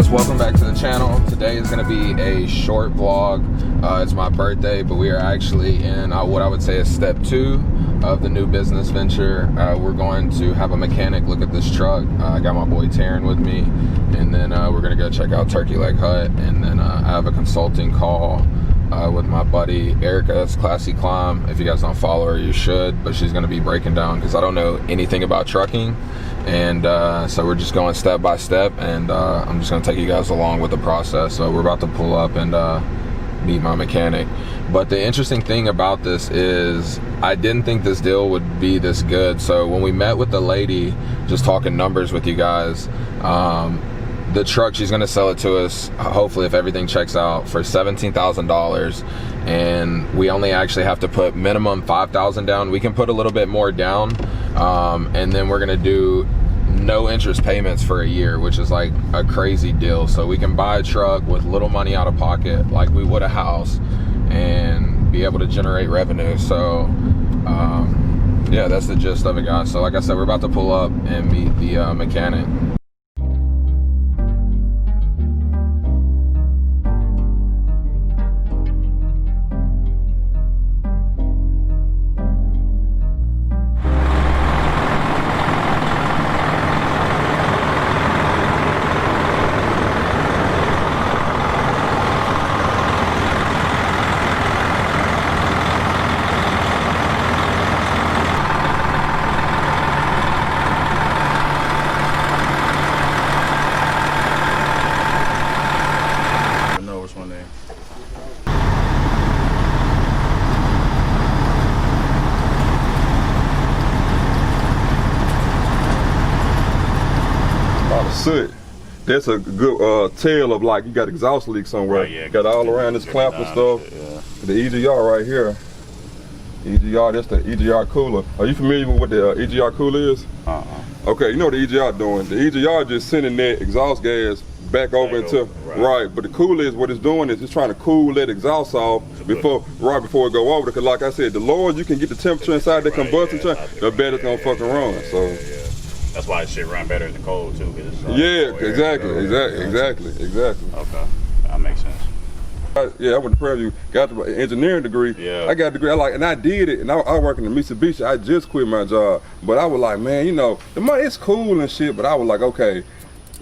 guys, welcome back to the channel. Today is going to be a short vlog. It's my birthday, but we are actually in what I would say is step 2 of the new business venture. We're going to have a mechanic look at this truck. I got my boy Taryn with me, and then we're going to go check out Turkey Leg Hut, and then I have a consulting call with my buddy Erica. That's Classy Climb. If you guys don't follow her, you should, but she's going to be breaking down because I don't know anything about trucking. And so we're just going step by step, and I'm just gonna take you guys along with the process. So we're about to pull up and meet my mechanic. But the interesting thing about this is I didn't think this deal would be this good. So when we met with the lady, just talking numbers with you guys, the truck, she's gonna sell it to us, hopefully if everything checks out, for $17,000. And we only actually have to put minimum $5,000 down. We can put a little bit more down, and then we're gonna do no interest payments for a year, which is like a crazy deal. So we can buy a truck with little money out of pocket like we would a house and be able to generate revenue. So yeah, that's the gist of it, guys. So like I said, we're about to pull up and meet the mechanic. That's a good tale of like you got exhaust leak somewhere. Right, yeah, got all around this clamp and stuff. The EGR right here. EGR, that's the EGR cooler. Are you familiar with what the EGR cooler is? Okay, you know what the EGR doing. The EGR just sending that exhaust gas back over into right. But the cooler is what it's doing is it's trying to cool that exhaust off before it go over. Because like I said, the lower you can get the temperature inside the combustion chamber, the better it's gonna fucking run. So. That's why it shit run better in the cold too. Exactly. Okay, that makes sense. Yeah, I went to Prairie View, got the engineering degree. Yeah. I got a degree, and I did it, and I work in the Mitsubishi. I just quit my job, but I was like, man, you know, the money is cool and shit, but I was like, okay,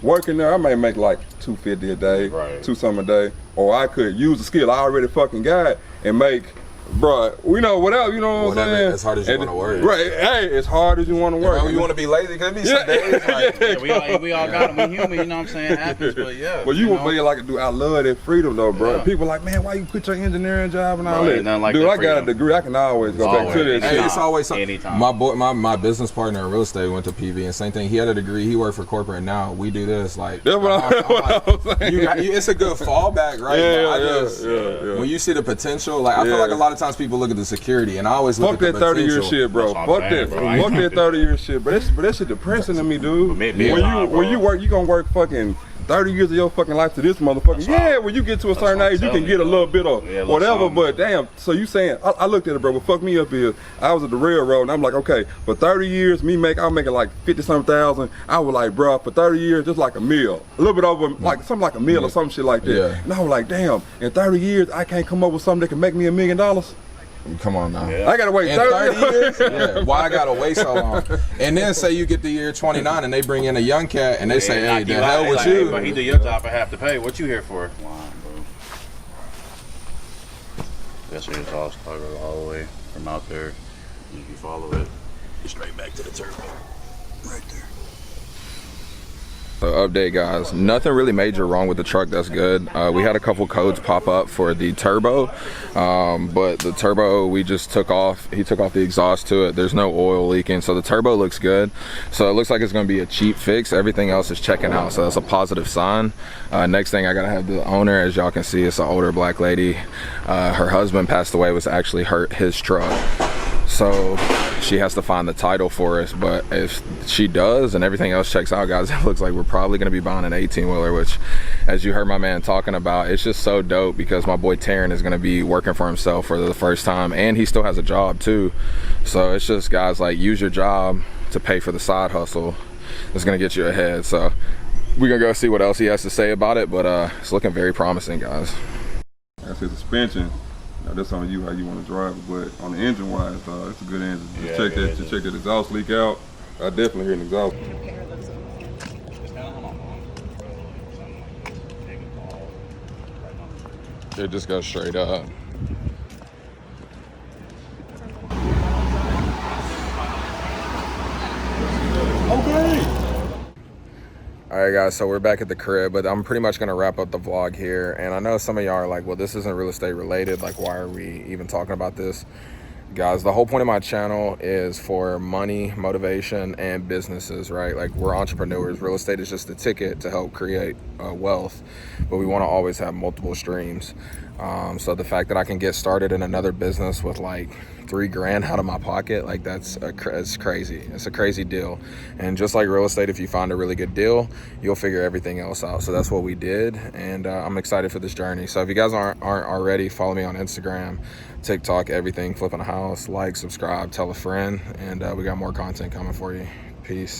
working there, I may make like $250 a day, $2 something a day, or I could use the skill I already fucking got and make. Bro, we know whatever, you know what I'm saying? As hard as you want to work. Right, hey, as hard as you want to work. You want to be lazy, because be some days like, we all got them. We human, you know what I'm saying? It happens, but yeah. Well, you want to be like a dude. I love that freedom though, bro. Yeah. People like, man, why you quit your engineering job and all that? Like dude, that I got a degree. I can always go back to that shit. It's always something. Anytime. My business partner in real estate went to PV, and same thing. He had a degree. He worked for corporate. Now we do this. Like, that's what I'm saying. It's a good fallback, right? Yeah. When you see the potential, like I feel like a lot of times people look at the security, and I always look at the potential. Fuck that 30-year shit, bro. Fuck that 30-year shit. But that shit depressing to me, dude. When you work, you gonna work fucking 30 years of your fucking life to this motherfucker. Yeah, when you get to a certain age, you can get a little bit of whatever, but damn, so you saying, I looked at it, bro, what fucked me up is, I was at the railroad, and I'm like, okay, for 30 years, I'm making like 50-something thousand. I was like, bro, for 30 years, just like a meal. A little bit over, like something like a meal or some shit like that. Yeah. And I was like, damn, in 30 years, I can't come up with something that can make me $1 million? Come on now. I gotta wait 30 years? Yeah. Why I gotta wait so long? And then say you get the year 29 and they bring in a young cat and they say, hey, the hell with you. But he do your job for half the pay. What you here for? Come on, bro. That's your all started all the way from out there. You follow it straight back to the turbo. Right there. So update, guys, nothing really major wrong with the truck. That's good. We had a couple codes pop up for the turbo, but the turbo we just took off. He took off the exhaust to it. There's no oil leaking, so the turbo looks good. So it looks like it's going to be a cheap fix. Everything else is checking out, so that's a positive sign. Next thing, I gotta have the owner. As y'all can see, it's an older black lady. Her husband passed away, was actually hurt his truck. So she has to find the title for us, but if she does and everything else checks out, guys, it looks like we're probably going to be buying an 18-wheeler, which, as you heard my man talking about, it's just so dope because my boy Taryn is going to be working for himself for the first time, and he still has a job too. So it's just, guys, like, use your job to pay for the side hustle. It's going to get you ahead. So we're gonna go see what else he has to say about it, but it's looking very promising, guys. Like I said, suspension, that's on you how you want to drive it, but on the engine wise, it's a good engine. Just check that exhaust leak out. I definitely hear an exhaust. It just goes straight up. Okay. All right, guys, so we're back at the crib, but I'm pretty much gonna wrap up the vlog here. And I know some of y'all are like, well, this isn't real estate related. Like, why are we even talking about this? Guys, the whole point of my channel is for money, motivation, and businesses, right? Like, we're entrepreneurs. Real estate is just a ticket to help create wealth, but we want to always have multiple streams. So the fact that I can get started in another business with like $3 grand out of my pocket, like it's crazy. It's a crazy deal. And just like real estate, if you find a really good deal, you'll figure everything else out. So that's what we did, and I'm excited for this journey. So if you guys aren't already, follow me on Instagram, TikTok, everything, Flippingahouse. Like, subscribe, tell a friend, and we got more content coming for you. Peace.